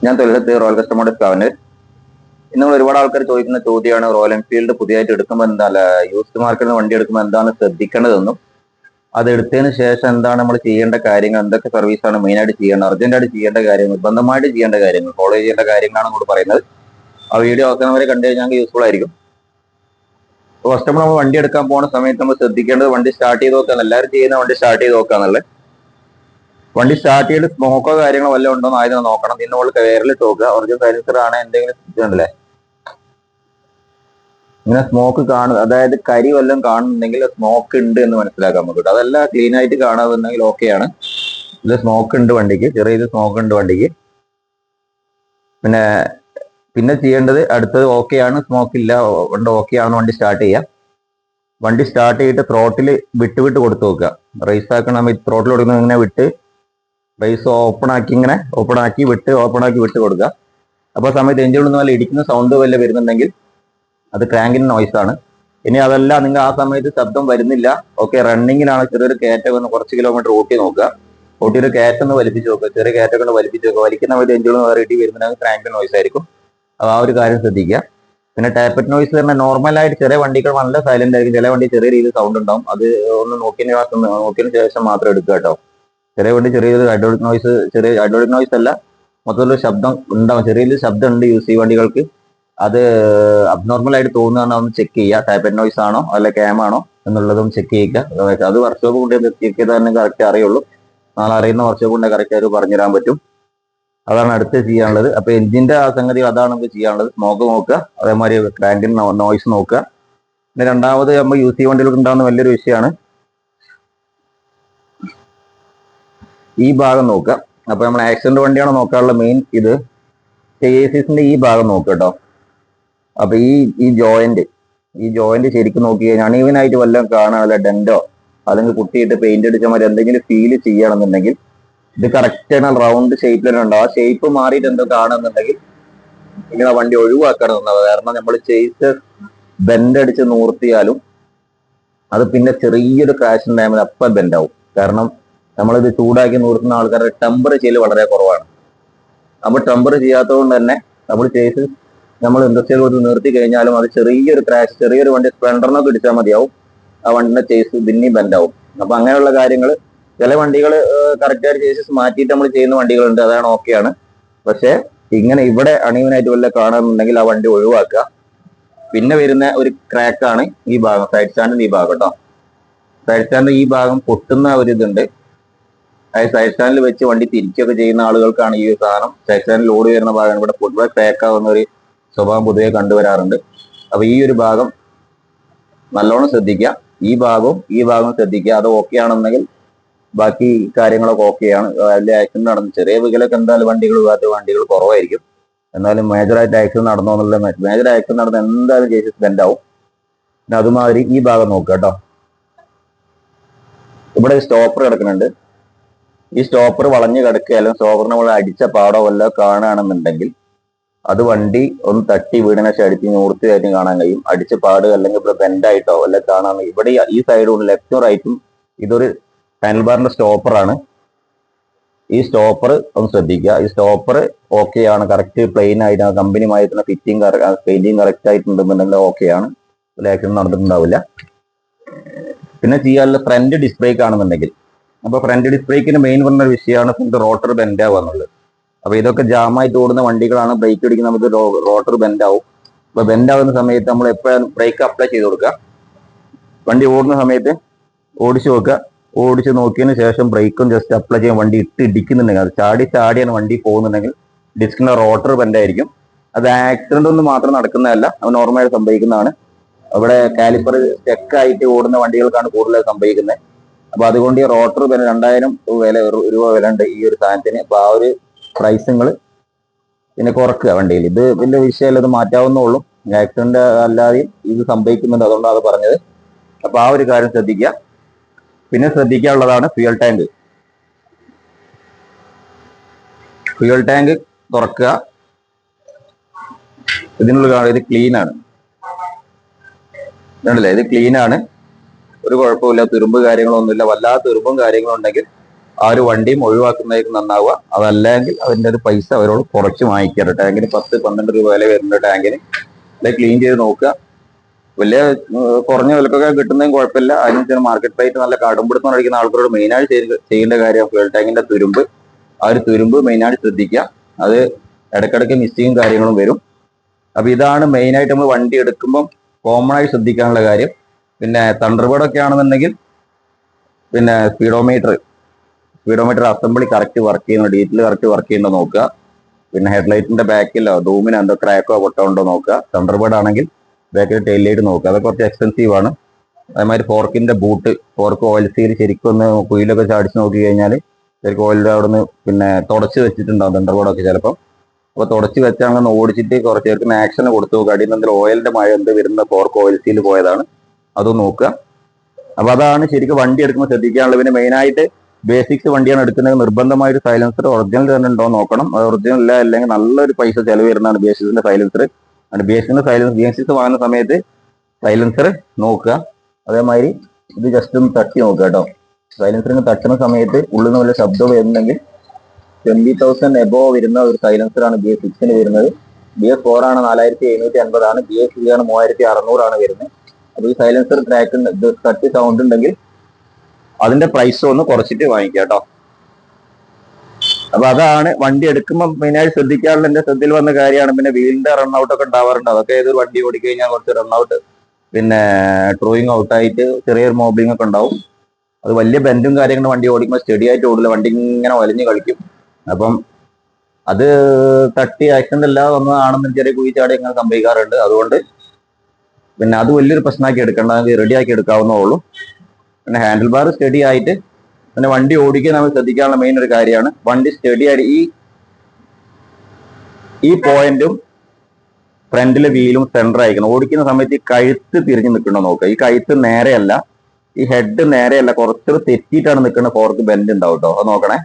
ഞാൻ തൊഴിലെത്തി royal customers കാവന്. ഇന്ന് നമ്മൾ ഒരുപാട് ആൾക്കാർ ചോദിക്കുന്ന ചോദ്യമാണ് റോയൽ എൻഫീൽഡ് പുതിയതായിട്ട് എടുക്കുമ്പോൾ എന്താ യൂസ്ഡ് മാർക്കറ്റിൽ നിന്ന് വണ്ടി എടുക്കുമ്പോൾ എന്താണ് ശ്രദ്ധിക്കേണ്ടതെന്നും അത് എടുത്തതിന് ശേഷം എന്താണ് നമ്മൾ ചെയ്യേണ്ട കാര്യങ്ങൾ, എന്തൊക്കെ സർവീസാണ് മെയിനായിട്ട് ചെയ്യേണ്ടത്, അർജന്റായിട്ട് ചെയ്യേണ്ട കാര്യങ്ങൾ, നിർബന്ധമായിട്ട് ചെയ്യേണ്ട കാര്യങ്ങൾ, ഫോളോ ചെയ്യേണ്ട കാര്യങ്ങളാണ് നമ്മൾ പറയുന്നത്. ആ വീഡിയോ അവസാനം കണ്ടു കഴിഞ്ഞാൽ യൂസ്ഫുൾ ആയിരിക്കും. ഫസ്റ്റ് നമ്മൾ വണ്ടി എടുക്കാൻ പോകുന്ന സമയത്ത് നമ്മൾ ശ്രദ്ധിക്കേണ്ടത് വണ്ടി സ്റ്റാർട്ട് ചെയ്ത് നോക്കുക. എല്ലാവരും ചെയ്യുന്ന വണ്ടി സ്റ്റാർട്ട് ചെയ്ത് നോക്കാന്നുള്ളത്. വണ്ടി സ്റ്റാർട്ട് ചെയ്ത് സ്മോക്കോ കാര്യങ്ങളോ വല്ലതും ഉണ്ടോ എന്ന് ആദ്യം നോക്കണം. പിന്നെ നമ്മൾ കയറിലിട്ട് നോക്കുക. ഒറിജിനൽ സൈലൻസർ ആണ് എന്തെങ്കിലും ഇതുണ്ടല്ലേ, ഇങ്ങനെ സ്മോക്ക് കാണുക, അതായത് കരി വല്ലതും കാണുന്നുണ്ടെങ്കിൽ സ്മോക്ക് ഉണ്ട് എന്ന് മനസ്സിലാക്കാൻ നമുക്ക്. അതെല്ലാം ക്ലീൻ ആയിട്ട് കാണാവുന്നെങ്കിൽ ഓക്കെയാണ്. ഇത് സ്മോക്ക് ഉണ്ട് വണ്ടിക്ക്, ചെറിയൊരു സ്മോക്ക് ഉണ്ട് വണ്ടിക്ക്. പിന്നെ ചെയ്യേണ്ടത് അടുത്തത് ഓക്കെയാണ്, സ്മോക്ക് ഇല്ല, ഓക്കെ ആണെന്ന് വണ്ടി സ്റ്റാർട്ട് ചെയ്യാം. വണ്ടി സ്റ്റാർട്ട് ചെയ്തിട്ട് ത്രോട്ടിൽ വിട്ട് കൊടുത്തു നോക്കുക. റേസ് ആക്കണം, ത്രോട്ടിൽ കൊടുക്കുന്നത് ഇങ്ങനെ വിട്ട് റേസ് ഓപ്പൺ ആക്കി വിട്ട് കൊടുക്കുക. അപ്പോൾ സമയത്ത് എഞ്ചിനിൽ നിന്ന് വല്ല ഇടിക്കുന്ന സൗണ്ട് വല്ല വരുന്നുണ്ടെങ്കിൽ അത് ക്രാങ്കിന്റെ നോയ്സ് ആണ്. ഇനി അതല്ല, നിങ്ങൾ ആ സമയത്ത് ശബ്ദം വരുന്നില്ല, ഓക്കെ റണ്ണിങ്ങിലാണ്, ചെറിയൊരു കയറ്റം വന്ന് കുറച്ച് കിലോമീറ്റർ ഓട്ടി നോക്കുക. ഓട്ടിയൊരു കയറ്റം ഒന്ന് വലിപ്പിച്ച് നോക്കുക, ചെറിയ കയറ്റം കൊണ്ട് വലിപ്പിച്ച് നോക്കുക. വലിക്കുന്ന സമയത്ത് എഞ്ചിനിൽ നിന്ന് വേറെ ഇടി വരുന്നുണ്ടെങ്കിൽ ക്രാങ്കിന്റെ നോയ്സ് ആയിരിക്കും. അപ്പോൾ ആ ഒരു കാര്യം ശ്രദ്ധിക്കുക. പിന്നെ ടാപ്പറ്റ് നോയ്സ് പറഞ്ഞാൽ നോർമലായിട്ട് ചെറിയ വണ്ടികൾ നല്ല സൈലന്റ് ആയിരിക്കും, ചില വണ്ടി ചെറിയ രീതിയിൽ സൗണ്ട് ഉണ്ടാവും. അത് ഒന്ന് നോക്കിയതിന് ശേഷം മാത്രം എടുക്കുക കേട്ടോ. ചെറിയ വണ്ടി ചെറിയൊരു ഹൈഡ്രോളിക് നോയ്സ് അല്ല, മൊത്തത്തിലൊരു ശബ്ദം ഉണ്ടാവും, ചെറിയൊരു ശബ്ദം ഉണ്ട് യൂസ് ഈ വണ്ടികൾക്ക്. അത് അബ്നോർമൽ ആയിട്ട് തോന്നുകയാണോ ഒന്ന് ചെക്ക് ചെയ്യുക. ടാപ്പറ്റ് നോയ്സ് ആണോ അല്ല ക്യാം ആണോ എന്നുള്ളതും ചെക്ക് ചെയ്യുക. അത് വർക്ക്ഷോപ്പ് കൊണ്ട് ചെക്ക് ചെയ്താൽ തന്നെ കറക്റ്റ് അറിയുള്ളൂ. നാളെ അറിയുന്ന വർക്ക്ഷോപ്പ് കൊണ്ട് കറക്റ്റ് ആയിട്ട് പറഞ്ഞുതരാൻ പറ്റും. അതാണ് അടുത്ത് ചെയ്യാനുള്ളത്. അപ്പൊ എഞ്ചിന്റെ ആ സംഗതി അതാണ് നമുക്ക് ചെയ്യാനുള്ളത്. സ്മോക്ക് നോക്കുക, അതേമാതിരി ക്രാങ്കിൻ നോയ്സ് നോക്കുക. പിന്നെ രണ്ടാമത് നമ്മൾ യൂസ് ചെയ്യുന്ന വണ്ടികൾക്ക് ഉണ്ടാകുന്ന വലിയൊരു വിഷയമാണ് ഈ ഭാഗം നോക്കുക. അപ്പൊ നമ്മൾ ആക്സിഡന്റ് വണ്ടിയാണ് നോക്കാനുള്ള മെയിൻ ഇത് ചേസിന്റെ ഈ ഭാഗം നോക്കുക കേട്ടോ. അപ്പൊ ഈ ജോയിന്റ് ശരിക്കും നോക്കി കഴിഞ്ഞാൽ അണീവനായിട്ട് വല്ലതും കാണാൻ വല്ല ഡെന്റോ അല്ലെങ്കിൽ കുട്ടിയിട്ട് പെയിന്റ് അടിച്ച മാതിരി എന്തെങ്കിലും ഫീൽ ചെയ്യണമെന്നുണ്ടെങ്കിൽ ഇത് കറക്റ്റ് ആണ് റൗണ്ട് ഷേപ്പിൽ തന്നെ ഉണ്ടാവും. ആ ഷേപ്പ് മാറിയിട്ട് എന്തോ കാണുന്നുണ്ടെങ്കിൽ ഇങ്ങനെ വണ്ടി ഒഴിവാക്കണം. കാരണം നമ്മൾ ചേസ് ബെൻഡ് അടിച്ച് നൂർത്തിയാലും അത് പിന്നെ ചെറിയൊരു ക്രാഷിന്റെ ടൈമിൽ അപ്പം ബെൻഡ് ആവും. കാരണം നമ്മളിത് ചൂടാക്കി നൂർത്തുന്ന ആൾക്കാരുടെ ടെമ്പർ ചെയ്യൽ വളരെ കുറവാണ്. നമ്മൾ ടെമ്പർ ചെയ്യാത്തത് കൊണ്ട് തന്നെ നമ്മൾ ചേസ് നമ്മൾ ഇൻഡസ്ട്രിയിൽ കൊടുത്ത് നിർത്തി കഴിഞ്ഞാലും അത് ചെറിയൊരു ക്രാഷ്, ചെറിയൊരു വണ്ടി സ്പ്ലെൻഡറിനൊക്കെ ഇടിച്ചാൽ മതിയാവും, ആ വണ്ടിന്റെ ചേസ് പിന്നെ ബെൻഡ് ആവും. അപ്പൊ അങ്ങനെയുള്ള കാര്യങ്ങൾ ചില വണ്ടികൾ കറക്റ്റായിട്ട് ചേസസ് മാറ്റിയിട്ട് നമ്മൾ ചെയ്യുന്ന വണ്ടികളുണ്ട്, അതാണ് ഓക്കെയാണ്. പക്ഷെ ഇങ്ങനെ ഇവിടെ അണീവനായിട്ട് വല്ല കാണുന്നുണ്ടെങ്കിൽ ആ വണ്ടി ഒഴിവാക്കുക. പിന്നെ വരുന്ന ഒരു ക്രാക്കാണ് ഈ ഭാഗം, സൈഡ് സ്റ്റാൻഡിന്റെ ഈ ഭാഗം കേട്ടോ. സൈഡ് സ്റ്റാൻഡിന്റെ ഈ ഭാഗം പൊട്ടുന്ന ഒരു ഇതുണ്ട്. അതായത് സൈഡ് സ്റ്റാൻഡിൽ വെച്ച് വണ്ടി തിരിച്ചൊക്കെ ചെയ്യുന്ന ആളുകൾക്കാണ് ഈ സാധനം സൈഡ് സ്റ്റാൻഡിൽ ഓടി വരുന്ന ഭാഗം ഇവിടെ പൊതുവെ ക്രാക്ക് ആവുന്ന ഒരു സ്വഭാവം പൊതുവെ കണ്ടുവരാറുണ്ട്. അപ്പൊ ഈ ഒരു ഭാഗം നല്ലോണം ശ്രദ്ധിക്കുക. ഈ ഭാഗവും ശ്രദ്ധിക്കുക. അത് ഓക്കെ ആണെന്നെങ്കിൽ ബാക്കി കാര്യങ്ങളൊക്കെ ഓക്കെയാണ്. വലിയ ആക്സിഡന്റ് നടന്നു, ചെറിയ വികലൊക്കെ എന്തായാലും വണ്ടികൾ കുറവായിരിക്കും. എന്നാലും മേജറായിട്ട് ആക്സിഡന്റ് നടന്നോ എന്നുള്ള മേജർ ആക്സിഡന്റ് നടന്ന എന്തായാലും കേസസ് ബെൻഡ് ആവും. പിന്നെ അതുമാതിരി ഈ ഭാഗം നോക്കുക കേട്ടോ. ഇവിടെ സ്റ്റോപ്പർ കിടക്കുന്നുണ്ട്. ഈ സ്റ്റോപ്പർ വളഞ്ഞു കിടക്കുക അല്ലെങ്കിൽ സ്റ്റോപ്പറിന് നമ്മൾ അടിച്ച പാടോ വല്ല കാണുകയാണെന്നുണ്ടെങ്കിൽ അത് വണ്ടി ഒന്ന് തട്ടി വീടിനെ അടിച്ച് നൂർത്തിയായിട്ടും കാണാൻ കഴിയും. അടിച്ച പാട് അല്ലെങ്കിൽ ഇവിടെ ബെൻഡായിട്ടോ വല്ല കാണാൻ. ഇവിടെ ഈ സൈഡും ലെഫ്റ്റും റൈറ്റും ഇതൊരു ഹാൻഡിൽ ബാറിന്റെ സ്റ്റോപ്പറാണ്. ഈ സ്റ്റോപ്പർ ഒന്ന് ശ്രദ്ധിക്കുക. ഈ സ്റ്റോപ്പർ ഓക്കെ ആണ്, കറക്റ്റ് പ്ലെയിൻ ആയിട്ട് കമ്പനിയുമായി തന്നെ ഫിറ്റിംഗ് പെയിന്റിങ് കറക്റ്റ് ആയിട്ടുണ്ടെന്നുണ്ടെങ്കിൽ ഓക്കെയാണ്, ആക്സിഡന്റ് നടന്നിട്ടുണ്ടാവില്ല. പിന്നെ ചെയ്യാനുള്ള ഫ്രണ്ട് ഡിസ്ക് ബ്രേക്ക് ആണെന്നുണ്ടെങ്കിൽ, അപ്പൊ ഫ്രണ്ട് ഡിസ്ക് ബ്രേക്കിന് മെയിൻ പറഞ്ഞ വിഷയമാണ് റോട്ടർ ബെൻഡ് ആവുക എന്നുള്ളത്. അപ്പൊ ഇതൊക്കെ ജാമായിട്ട് ഓടുന്ന വണ്ടികളാണ്. ബ്രേക്ക് പിടിക്കുന്ന നമുക്ക് റോട്ടർ ബെൻഡ് ആവും. അപ്പൊ ബെൻഡ് ആവുന്ന സമയത്ത് നമ്മൾ എപ്പോഴും ബ്രേക്ക് അപ്ലൈ ചെയ്ത് കൊടുക്കുക. വണ്ടി ഓടുന്ന സമയത്ത് ഓടിച്ചു നോക്കുക. ഓടിച്ച് നോക്കിയതിന് ശേഷം ബ്രേക്കും ജസ്റ്റ് അപ്ലൈ ചെയ്യാൻ. വണ്ടി ഇടിക്കുന്നുണ്ടെങ്കിൽ അത് ചാടിയാണ് വണ്ടി പോകുന്നുണ്ടെങ്കിൽ ഡിസ്കിന്റെ റോട്ടർ ബെൻഡ് ആയിരിക്കും. അത് ആക്സിഡന്റ് ഒന്നും മാത്രം നടക്കുന്നതല്ല, അത് നോർമലായിട്ട് സംഭവിക്കുന്നതാണ്. അവിടെ കാലിപ്പർ സ്റ്റെക്കായിട്ട് ഓടുന്ന വണ്ടികൾക്കാണ് കൂടുതൽ സംഭവിക്കുന്നത്. അപ്പൊ അതുകൊണ്ട് ഈ റോട്ടർ ബെൻഡ് 2000 രൂപ വില ഉണ്ട് ഈ ഒരു സാധനത്തിന്. അപ്പൊ ആ ഒരു പ്രൈസ് നിങ്ങൾ പിന്നെ കുറക്കുക വണ്ടിയിൽ. ഇത് വലിയ വിഷയമല്ല, ഇത് മാറ്റാവുന്നുള്ളൂ. ആക്സിഡന്റ് അല്ലാതെ ഇത് സംഭവിക്കുന്നുണ്ട്, അതുകൊണ്ടാണ് അത് പറഞ്ഞത്. അപ്പൊ ആ ഒരു കാര്യം ശ്രദ്ധിക്കുക. പിന്നെ ശ്രദ്ധിക്കാനുള്ളതാണ് ഫ്യൂൽ ടാങ്ക്. ഫ്യൂൽ ടാങ്ക് തുറക്കുക. ഇതിനുള്ള ഇത് ക്ലീൻ ആണ്, ഇത് ക്ലീൻ ആണ്, ഒരു കുഴപ്പമില്ല. തുരുമ്പ് കാര്യങ്ങളൊന്നുമില്ല. വല്ലാത്ത തുരുമ്പും കാര്യങ്ങളും ഉണ്ടെങ്കിൽ ആ ഒരു വണ്ടിയും ഒഴിവാക്കുന്നതായിരിക്കും നന്നാവുക. അതല്ലെങ്കിൽ അതിൻ്റെ ഒരു പൈസ അവരോട് കുറച്ച് വാങ്ങിക്കാറ്. ടാങ്കിന് 10-12 രൂപ വില വരുന്ന ടാങ്കിന് അത് ക്ലീൻ ചെയ്ത് നോക്കുക. വലിയ കുറഞ്ഞ വിലക്കൊക്കെ കിട്ടുന്നതും കുഴപ്പമില്ല. അതിന് മാർക്കറ്റ് റേറ്റ് നല്ല കടുംപിടുത്തം അടിക്കുന്ന ആൾക്കാരോട് മെയിനായിട്ട് ചെയ്യേണ്ട കാര്യം ഫ്യൂൽ ടാങ്കിന്റെ തുരുമ്പ്, ആ ഒരു തുരുമ്പ് മെയിനായിട്ട് ശ്രദ്ധിക്കുക. അത് ഇടയ്ക്കിടയ്ക്ക് മിസ്സിങ്ങും കാര്യങ്ങളും വരും. അപ്പൊ ഇതാണ് മെയിനായിട്ട് നമ്മൾ വണ്ടി എടുക്കുമ്പോൾ കോമൺ ആയി ശ്രദ്ധിക്കാനുള്ള കാര്യം. പിന്നെ തണ്ടർബേർഡ് ഒക്കെ ആണെന്നുണ്ടെങ്കിൽ പിന്നെ സ്പീഡോമീറ്റർ അസംബ്ലി കറക്റ്റ് വർക്ക് ചെയ്യുന്നു, ഡീറ്റെയിൽ കറക്റ്റ് വർക്ക് ചെയ്യുന്നുണ്ടോ നോക്കുക. പിന്നെ ഹെഡ്ലൈറ്റിന്റെ ബാക്കിലോ ഡൂമിനോ എന്തോ ക്രാക്കോ പൊട്ടോ ഉണ്ടോ നോക്കുക. തണ്ടർബേർഡ് ആണെങ്കിൽ ബാക്കിൽ ടെയിൽ ലൈറ്റ് നോക്കുക. അത് കുറച്ച് എക്സ്പെൻസീവ് ആണ്. അതേമാതിരി ഫോർക്കിന്റെ ബൂട്ട്, ഫോർക്ക് ഓയിൽ സീൽ ശരിക്കും ഒന്ന് കുയിലൊക്കെ ചാടിച്ച് നോക്കി കഴിഞ്ഞാൽ ശരിക്കും ഓയിലിന്റെ അവിടെ നിന്ന് പിന്നെ തുടച്ച് വെച്ചിട്ടുണ്ടാവും തണ്ടർബേർഡൊക്കെ ചിലപ്പോൾ. അപ്പോൾ തുടച്ച് വെച്ചാൽ അങ്ങനെ ഓടിച്ചിട്ട് കുറച്ച് പേർക്ക് ആക്ഷൻ കൊടുത്തു നോക്കുക. അടിയിൽ നിന്ന് ഓയിലിന്റെ മഴ എന്ത് വരുന്ന ഫോർക്ക് ഓയിൽ സീൽ പോയതാണ്, അതും നോക്കുക. അപ്പൊ അതാണ് ശരിക്കും വണ്ടി എടുക്കുമ്പോൾ ശ്രദ്ധിക്കാനുള്ളത്. പിന്നെ മെയിനായിട്ട് ബേസിക്സ് വണ്ടിയാണ് എടുക്കുന്നത്, നിർബന്ധമായൊരു സൈലൻസർ ഒറിജിനൽ തന്നെ ഉണ്ടോ നോക്കണം. അത് ഒറിജിനൽ ഇല്ല, അല്ലെങ്കിൽ നല്ലൊരു പൈസ ചെലവ് വരുന്നതാണ് ബേസിക്സിന്റെ സൈലൻസർ. ബേസിക്സ് വാങ്ങുന്ന സമയത്ത് സൈലൻസർ നോക്കുക. അതേമാതിരി ഇത് ജസ്റ്റ് ഒന്ന് തട്ടി നോക്കുക കേട്ടോ. സൈലൻസറിന് തട്ടുന്ന സമയത്ത് ഉള്ളിൽ നിന്ന് വല്ല ശബ്ദം വരുന്നെങ്കിൽ 20,000 എബോവ് വരുന്ന ഒരു സൈലൻസറാണ് BS6 വരുന്നത്. BS4 ആണ് 4750, BS3 ആണ് 3600 വരുന്നത്. അപ്പൊ ഈ സൈലൻസർ ട്രാക്ക് തട്ടി സൗണ്ട് ഉണ്ടെങ്കിൽ അതിന്റെ പ്രൈസ് ഒന്ന് കുറച്ചിട്ട് വാങ്ങിക്കുക കേട്ടോ. അപ്പൊ അതാണ് വണ്ടി എടുക്കുമ്പോൾ മെയിനായിട്ട് ശ്രദ്ധിക്കാറുള്ള എന്റെ ശ്രദ്ധയിൽ വന്ന കാര്യമാണ്. പിന്നെ വീലിന്റെ റൺഔട്ട് ഒക്കെ ഉണ്ടാവാറുണ്ട്. അതൊക്കെ ഏതൊരു വണ്ടി ഓടിക്കഴിഞ്ഞാൽ കുറച്ച് റൺഔട്ട് പിന്നെ ട്രോയിങ് ഔട്ടായിട്ട് ചെറിയൊരു മോബ്ലിംഗ് ഒക്കെ ഉണ്ടാവും. അത് വലിയ ബെൻഡും കാര്യങ്ങളും വണ്ടി ഓടിക്കുമ്പോൾ സ്റ്റഡി ആയിട്ട് ഓടില്ല, വണ്ടി ഇങ്ങനെ വലിഞ്ഞു കളിക്കും. അപ്പം അത് തട്ടി ആക്സിഡന്റ് അല്ലാതെ വന്നതാണെന്ന് ചെറിയ കുഴിച്ചാടി ഇങ്ങനെ സംഭവിക്കാറുണ്ട്. അതുകൊണ്ട് പിന്നെ അത് വലിയൊരു പ്രശ്നമാക്കി എടുക്കേണ്ട, റെഡിയാക്കി എടുക്കാവുന്നേ ഉള്ളൂ. പിന്നെ ഹാൻഡിൽ ബാർ സ്റ്റഡി ആയിട്ട് പിന്നെ വണ്ടി ഓടിക്കാൻ നമ്മൾ ശ്രദ്ധിക്കാനുള്ള മെയിൻ ഒരു കാര്യമാണ്. വണ്ടി സ്റ്റഡി ആയിട്ട് ഈ പോയിന്റും ഫ്രണ്ടിലെ വീലും സെന്റർ ആയിരിക്കണം. ഓടിക്കുന്ന സമയത്ത് ഈ കഴുത്ത് തിരിഞ്ഞ് നിൽക്കണോ നോക്കുക. ഈ കഴുത്ത് നേരെയല്ല, ഈ ഹെഡ് നേരെയല്ല, കുറച്ചൊരു തെറ്റിയിട്ടാണ് നിൽക്കുന്ന ഫോർക്ക് ബെൻഡ് ഉണ്ടാവും കേട്ടോ. അത് നോക്കണേ.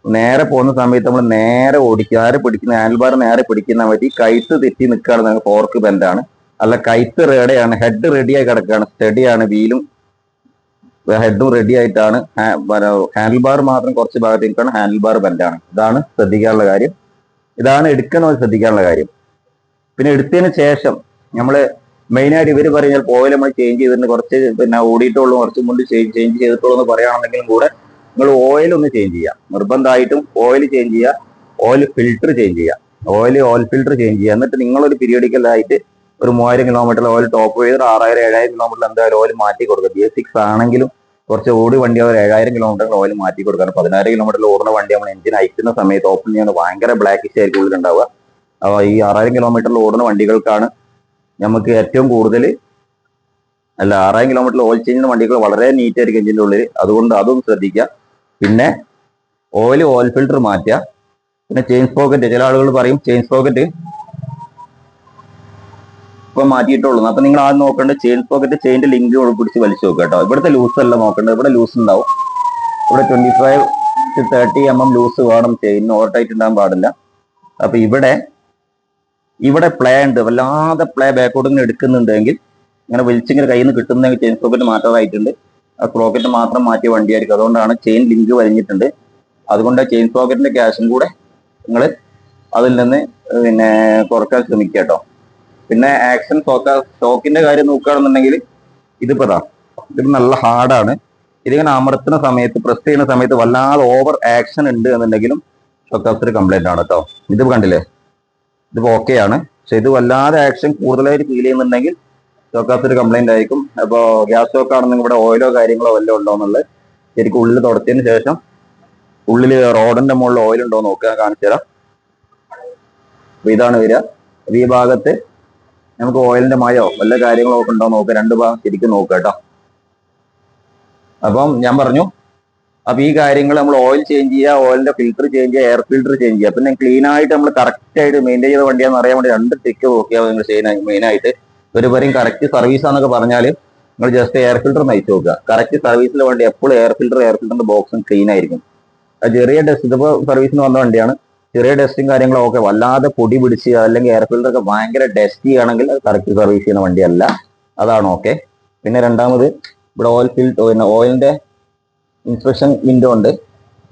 നേരെ പോകുന്ന സമയത്ത് നമ്മൾ നേരെ ഓടിക്കുക, നേരെ പിടിക്കുന്ന ഹാൻഡിൽ ബാർ നേരെ പിടിക്കുന്ന സമയത്ത് ഈ കഴുത്ത് തെറ്റി നിൽക്കുകയാണ് ഫോർക്ക് ബെൻഡാണ്. അല്ല, കഴുത്ത് റെഡിയാണ്, ഹെഡ് റെഡിയായി കിടക്കുകയാണ്, സ്റ്റഡിയാണ്, വീലും ഹെഡും റെഡി ആയിട്ടാണ്. ഹാൻഡിൽ ബാർ മാത്രം കുറച്ച് ഭാഗത്ത് നിൽക്കുകയാണ്, ഹാൻഡിൽ ബാർ ബെൻഡാണ്. ഇതാണ് ശ്രദ്ധിക്കാനുള്ള കാര്യം, ഇതാണ് എടുക്കുന്നത് ശ്രദ്ധിക്കാനുള്ള കാര്യം. പിന്നെ എടുത്തതിന് ശേഷം നമ്മൾ മെയിനായിട്ട് ഇവർ പറഞ്ഞാൽ ഓയിൽ നമ്മൾ ചേഞ്ച് ചെയ്തിട്ടുണ്ട്, കുറച്ച് പിന്നെ ഓടിയിട്ടുള്ളൂ, കുറച്ച് മുമ്പ് ചേഞ്ച് ചെയ്തിട്ടുള്ളൂ എന്ന് പറയുകയാണെന്നെങ്കിലും കൂടെ നിങ്ങൾ ഓയിൽ ഒന്ന് ചേഞ്ച് ചെയ്യുക. നിർബന്ധമായിട്ടും ഓയിൽ ചേഞ്ച് ചെയ്യുക, ഓയിൽ ഫിൽട്ടർ ചേഞ്ച് ചെയ്യുക, ഓയിൽ ഫിൽട്ടർ ചേഞ്ച് ചെയ്യുക. എന്നിട്ട് നിങ്ങളൊരു പീരിയഡിക്കലായിട്ട് ഒരു 3000 കിലോമീറ്റർ ഓയിൽ ടോപ്പ് ചെയ്ത് 6000-7000 കിലോമീറ്റർ എന്തായാലും ഓയിൽ മാറ്റി കൊടുക്കുക. BS6 ആണെങ്കിലും കുറച്ച് ഓടി വണ്ടി അവർ 7000 കിലോമീറ്റർ ഓയിൽ മാറ്റി കൊടുക്കുക. 10000 കിലോമീറ്ററിൽ ഓടുന്ന വണ്ടി നമ്മൾ എഞ്ചിൻ അയക്കുന്ന സമയത്ത് ഓപ്പൺ ചെയ്യുന്നത് ഭയങ്കര ബ്ലാക്കിഷ് ആയിരിക്കും ഉള്ളിലുണ്ടാവുക. അപ്പോൾ ഈ 6000 കിലോമീറ്ററിൽ ഓടുന്ന വണ്ടികൾക്കാണ് നമുക്ക് ഏറ്റവും കൂടുതൽ 6000 കിലോമീറ്ററിൽ ഓയിൽ ചേഞ്ച് ചെയ്യുന്ന വണ്ടികൾ വളരെ നീറ്റ് ആയിരിക്കും എഞ്ചിൻ്റെ ഉള്ളിൽ. അതുകൊണ്ട് അതും ശ്രദ്ധിക്കുക. പിന്നെ ഓയിൽ ഫിൽട്ടർ മാറ്റുക. പിന്നെ ചെയിൻ സ്പോക്കറ്റ്, ചില ആളുകൾ പറയും ചെയിൻ സ്പോക്കറ്റ് ഇപ്പൊ മാറ്റിയിട്ടുള്ളൂ. അപ്പൊ നിങ്ങൾ ആദ്യം നോക്കേണ്ടത് ചെയിൻ സ്പോക്കറ്റ്, ചെയിൻ്റെ ലിങ്ക് പിടിച്ച് വലിച്ചു നോക്കുക കേട്ടോ. ഇവിടുത്തെ ലൂസ് അല്ല നോക്കേണ്ടത്, ഇവിടെ ലൂസ് ഉണ്ടാവും. ഇവിടെ 25-30 mm ലൂസ് വേണം ചെയിൻ, ഓവർ ടൈറ്റ് ഉണ്ടാകാൻ പാടില്ല. അപ്പൊ ഇവിടെ പ്ലേ ഉണ്ട്, വല്ലാതെ പ്ലേ ബാക്കോട്ട് ഇങ്ങനെ എടുക്കുന്നുണ്ടെങ്കിൽ ഇങ്ങനെ വലിച്ചിങ്ങനെ കയ്യിൽ നിന്ന് കിട്ടുന്നെങ്കിൽ ചെയിൻ സ്പോക്കറ്റ് മാറ്റാറായിട്ടുണ്ട്. ആ സ്പോക്കറ്റ് മാത്രം മാറ്റിയ വണ്ടിയായിരിക്കും. അതുകൊണ്ടാണ് ചെയിൻ ലിങ്ക് വലിഞ്ഞിട്ടുണ്ട്. അതുകൊണ്ട് ചെയിൻ സ്പോക്കറ്റിന്റെ ക്യാഷും കൂടെ നിങ്ങൾ അതിൽ നിന്ന് പിന്നെ കുറക്കാൻ ശ്രമിക്കുക കേട്ടോ. പിന്നെ ആക്ഷൻ ഷോക്കിന്റെ കാര്യം നോക്കുകയാണെന്നുണ്ടെങ്കിൽ ഇത് നല്ല ഹാർഡാണ്. ഇതിങ്ങനെ അമർത്തുന്ന സമയത്ത്, പ്രസ് ചെയ്യുന്ന സമയത്ത് വല്ലാതെ ഓവർ ആക്ഷൻ ഉണ്ട് എന്നുണ്ടെങ്കിലും ഷോക്ക് അബ്സർ കംപ്ലൈന്റ് ആണ് കേട്ടോ. ഇത് കണ്ടില്ലേ, ഇതിപ്പോ ഓക്കെ ആണ്. പക്ഷെ ഇത് വല്ലാതെ ആക്ഷൻ കൂടുതലായിട്ട് ഫീൽ ചെയ്യുന്നുണ്ടെങ്കിൽ ഷോക്ക് അബ്സർ കംപ്ലൈന്റ് ആയിരിക്കും. അപ്പോൾ ഗ്യാസ് ഷോക്ക് ആണെന്നെങ്കിൽ ഇവിടെ ഓയിലോ കാര്യങ്ങളോ വല്ലതും ഉണ്ടോ എന്നുള്ളത് ശരിക്കും ഉള്ളിൽ തുടച്ചതിന് ശേഷം ഉള്ളിൽ റോഡിന്റെ മുകളിൽ ഓയിൽ ഉണ്ടോ നോക്കുക, കാണിച്ചു തരാം. അപ്പൊ ഇതാണ് വരിക. ഈ ഭാഗത്ത് നമുക്ക് ഓയിലിന്റെ മയോ വല്ല കാര്യങ്ങളോ ഒക്കെ ഉണ്ടോ നോക്കുക. രണ്ട് ഭാഗം ശരിക്കും നോക്കുക കേട്ടോ. അപ്പം ഞാൻ പറഞ്ഞു, അപ്പൊ ഈ കാര്യങ്ങൾ നമ്മൾ ഓയിൽ ചേഞ്ച് ചെയ്യുക, ഓയിലിന്റെ ഫിൽറ്റർ ചേഞ്ച് ചെയ്യുക, എയർ ഫിൽറ്റർ ചേഞ്ച് ചെയ്യുക. പിന്നെ ക്ലീൻ ആയിട്ട് നമ്മൾ കറക്റ്റ് ആയിട്ട് മെയിൻറ്റെയിൻ ചെയ്ത വണ്ടിയാണെന്ന് അറിയാൻ വേണ്ടി 2 ടിക്ക് നോക്കിയാൽ നിങ്ങൾ ചെയ്യുന്ന മെയിനായിട്ട്. ഒരു പറയും കറക്റ്റ് സർവീസ് ആണെന്നൊക്കെ പറഞ്ഞാൽ നിങ്ങൾ ജസ്റ്റ് എയർ ഫിൽറ്റർ നയിച്ചു നോക്കുക. കറക്റ്റ് സർവീസിൽ വേണ്ടി എപ്പോഴും എയർ ഫിൽറ്ററിന്റെ ബോക്സും ക്ലീൻ ആയിരിക്കും. ചെറിയ ഡസ്റ്റ്, ഇതിപ്പോ സർവീസിന് വന്ന വണ്ടിയാണ്, ചെറിയ ഡസ്റ്റും കാര്യങ്ങളും ഒക്കെ വല്ലാതെ പൊടി പിടിച്ച് അല്ലെങ്കിൽ എയർ ഫിൽറ്റർ ഒക്കെ ഭയങ്കര ഡസ്റ്റി ആണെങ്കിൽ അത് കറക്റ്റ് സർവീസ് ചെയ്യുന്ന വണ്ടിയല്ല. അതാണ് ഓക്കെ. പിന്നെ രണ്ടാമത് ഇവിടെ ഓയിലിന്റെ ഇൻസ്പെക്ഷൻ വിൻഡോ ഉണ്ട്.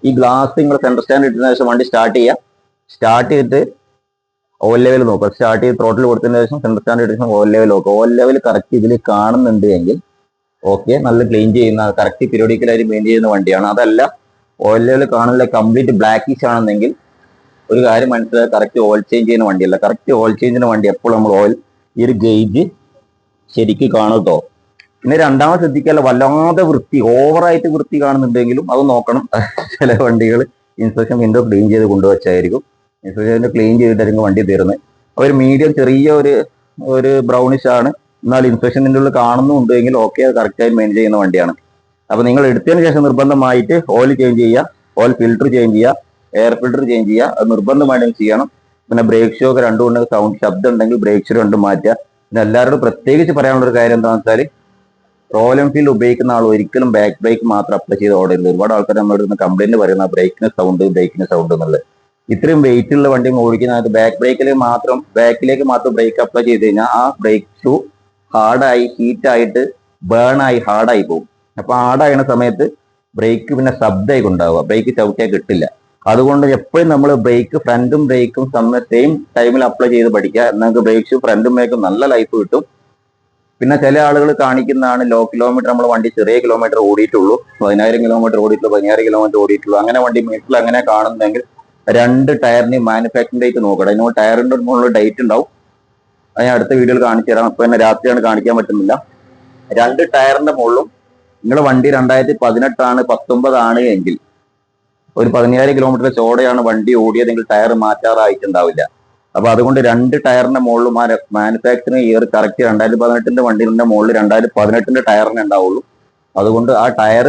ഈ ഗ്ലാസ് നിങ്ങൾ സെൻട്രൽ സ്റ്റാൻഡ് ഇട്ടതിന് ശേഷം വണ്ടി സ്റ്റാർട്ട് ചെയ്യുക. സ്റ്റാർട്ട് ചെയ്തിട്ട് ഓയിൽ ലെവൽ നോക്കുക. സ്റ്റാർട്ട് ചെയ്ത് ത്രോട്ടിൽ കൊടുത്തതിന് ശേഷം സെൻട്രൽ സ്റ്റാൻഡ് ഇട്ട ശേഷം ഓയിൽ ലെവൽ നോക്കുക. ഓയിൽ ലെവൽ കറക്റ്റ് ഇതിൽ കാണുന്നുണ്ട് എങ്കിൽ ഓക്കെ, നല്ല ക്ലീൻ ചെയ്യുന്ന കറക്റ്റ് പീരിയോഡിക്കലായിട്ട് മെയിൻ ചെയ്യുന്ന വണ്ടിയാണ്. അതല്ല ഓയിൽ ലെവൽ കാണില്ല, കംപ്ലീറ്റ് ബ്ലാക്കിഷ് ആണെന്നെങ്കിൽ ഒരു കാര്യം മനസ്സിലാക്കുക, കറക്റ്റ് ഓയിൽ ചേഞ്ച് ചെയ്യുന്ന വണ്ടിയല്ല. കറക്റ്റ് ഓയിൽ ചേഞ്ചിന് വണ്ടി എപ്പോഴും നമ്മൾ ഓയിൽ ഈ ഒരു ഗേജ് ശരിക്കും കാണും കേട്ടോ. പിന്നെ രണ്ടാമത് ശ്രദ്ധിക്കാനുള്ള വല്ലാതെ വൃത്തി, ഓവറായിട്ട് വൃത്തി കാണുന്നുണ്ടെങ്കിലും അത് നോക്കണം. ചില വണ്ടികൾ ഇൻസ്പെക്ഷൻ വിൻഡോ ക്ലീൻ ചെയ്ത് കൊണ്ടുവച്ചായിരിക്കും. ഇൻസ്പെക്ഷൻ വിൻഡോ ക്ലീൻ ചെയ്തിട്ടായിരിക്കും വണ്ടി തരുന്നത്. ഒരു മീഡിയം ചെറിയ ഒരു ബ്രൗണിഷ് ആണ്, എന്നാൽ ഇൻസ്പെക്ഷൻ വിൻഡോയിൽ കാണുന്നുണ്ടെങ്കിൽ ഓക്കെ, അത് കറക്റ്റായി മെയിൻ ചെയ്യുന്ന വണ്ടിയാണ്. അപ്പൊ നിങ്ങൾ എടുത്തതിന് ശേഷം നിർബന്ധമായിട്ട് ഓയിൽ ചേഞ്ച് ചെയ്യുക, ഓയിൽ ഫിൽറ്റർ ചേഞ്ച് ചെയ്യുക, എയർ ഫിൽറ്റർ ചേഞ്ച് ചെയ്യുക. അത് നിർബന്ധമായിട്ടും ചെയ്യണം. പിന്നെ ബ്രേക്ക് ഷോ ഒക്കെ രണ്ടും ഉണ്ടെങ്കിൽ സൗണ്ട് ശബ്ദം ഉണ്ടെങ്കിൽ ബ്രേക്ക് ഷോ രണ്ടും മാറ്റുക. പിന്നെ എല്ലാവരോടും പ്രത്യേകിച്ച് പറയാനുള്ള ഒരു കാര്യം എന്താണെന്ന് വെച്ചാൽ, റോയൽ എൻഫീൽഡ് ഉപയോഗിക്കുന്ന ആൾ ഒരിക്കലും ബാക്ക് ബ്രേക്ക് മാത്രം അപ്ലൈ ചെയ്ത് ഓടരുത്. ഒരുപാട് ആൾക്കാർ നമ്മുടെ അടുത്ത് കംപ്ലൈന്റ് പറയുന്ന ബ്രേക്കിന് സൗണ്ട് എന്നുള്ളത്. ഇത്രയും വെയിറ്റ് ഉള്ള വണ്ടി ഓടിക്കുന്നതിനകത്ത് ബാക്കിലേക്ക് മാത്രം ബ്രേക്ക് അപ്ലൈ ചെയ്ത് കഴിഞ്ഞാൽ ആ ബ്രേക്ക് ഷൂ ഹാർഡായി ഹീറ്റായിട്ട് ബേണായി ഹാർഡായി പോകും. അപ്പൊ ഹാർഡാകുന്ന സമയത്ത് ബ്രേക്ക് പിന്നെ ശബ്ദമായി ഉണ്ടാവുക, ബ്രേക്ക് ചവിട്ടിയാൽ കിട്ടില്ല. അതുകൊണ്ട് എപ്പോഴും നമ്മൾ ബ്രേക്ക് ഫ്രണ്ടും ബ്രേക്കും സെയിം ടൈമിൽ അപ്ലൈ ചെയ്ത് പഠിക്കുക. നിങ്ങൾക്ക് ബ്രേക്ക് ഷൂ ഫ്രണ്ടും ബ്രേക്കും നല്ല ലൈഫ് കിട്ടും. പിന്നെ ചില ആളുകൾ കാണിക്കുന്നതാണ് ലോ കിലോമീറ്റർ നമ്മൾ വണ്ടി ചെറിയ കിലോമീറ്റർ ഓടിയിട്ടുള്ളൂ, 10,000 കിലോമീറ്റർ ഓടിയിട്ടുള്ളൂ, 16 കിലോമീറ്റർ ഓടിയിട്ടുള്ളൂ, അങ്ങനെ വണ്ടി മീറ്ററിൽ അങ്ങനെ കാണുന്നെങ്കിൽ 2 ടയറിന് മാനുഫാക്ചറിംഗ് ഡേറ്റ് നോക്കണം. അതിനോട് ടയറിന്റെ മുകളിൽ ഡേറ്റ് ഉണ്ടാവും. അത് ഞാൻ അടുത്ത വീഡിയോയിൽ കാണിച്ചു തരാം. അപ്പൊ തന്നെ രാത്രിയാണ് കാണിക്കാൻ പറ്റുന്നില്ല. 2 ടയറിന്റെ മുകളിലും നിങ്ങളുടെ വണ്ടി 2018 ആണ് 19 ആണ് എങ്കിൽ ഒരു 17 കിലോമീറ്റർ ചോടെയാണ് വണ്ടി ഓടിയതെങ്കിൽ ടയർ മാറ്റാറായിട്ടുണ്ടാവില്ല. അപ്പൊ അതുകൊണ്ട് 2 ടയറിന്റെ മുകളിലും ആ മാനുഫാക്ചറിംഗ് ഇയർ കറക്റ്റ് 2018 വണ്ടിയുടെ മുകളിൽ 2018 ടയറിനെ ഉണ്ടാവുള്ളൂ. അതുകൊണ്ട് ആ ടയർ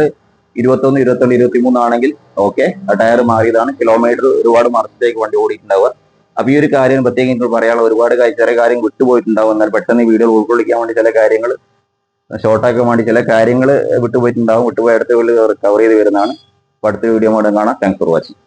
21, 22, 23 ആണെങ്കിൽ ഓക്കെ, ആ ടയർ മാറിയതാണ്. കിലോമീറ്റർ ഒരുപാട് മാസത്തേക്ക് വണ്ടി ഓടിയിട്ടുണ്ടാവുക. അപ്പൊ ഈ ഒരു കാര്യം പ്രത്യേകം പറയാനുള്ള ഒരുപാട് ചെറിയ കാര്യം വിട്ടുപോയിട്ടുണ്ടാവും. എന്നാൽ പെട്ടെന്ന് ഈ വീഡിയോ ഉൾക്കൊള്ളിക്കാൻ വേണ്ടി ചില കാര്യങ്ങൾ ഷോർട്ടാക്കാൻ വേണ്ടി ചില കാര്യങ്ങൾ വിട്ടുപോയിട്ടുണ്ടാവും. വിട്ടുപോയ അടുത്ത വീഡിയോ റിക്കവർ ചെയ്ത് വരുന്നതാണ്. അടുത്ത വീഡിയോ കാണാം. Thanks for watching.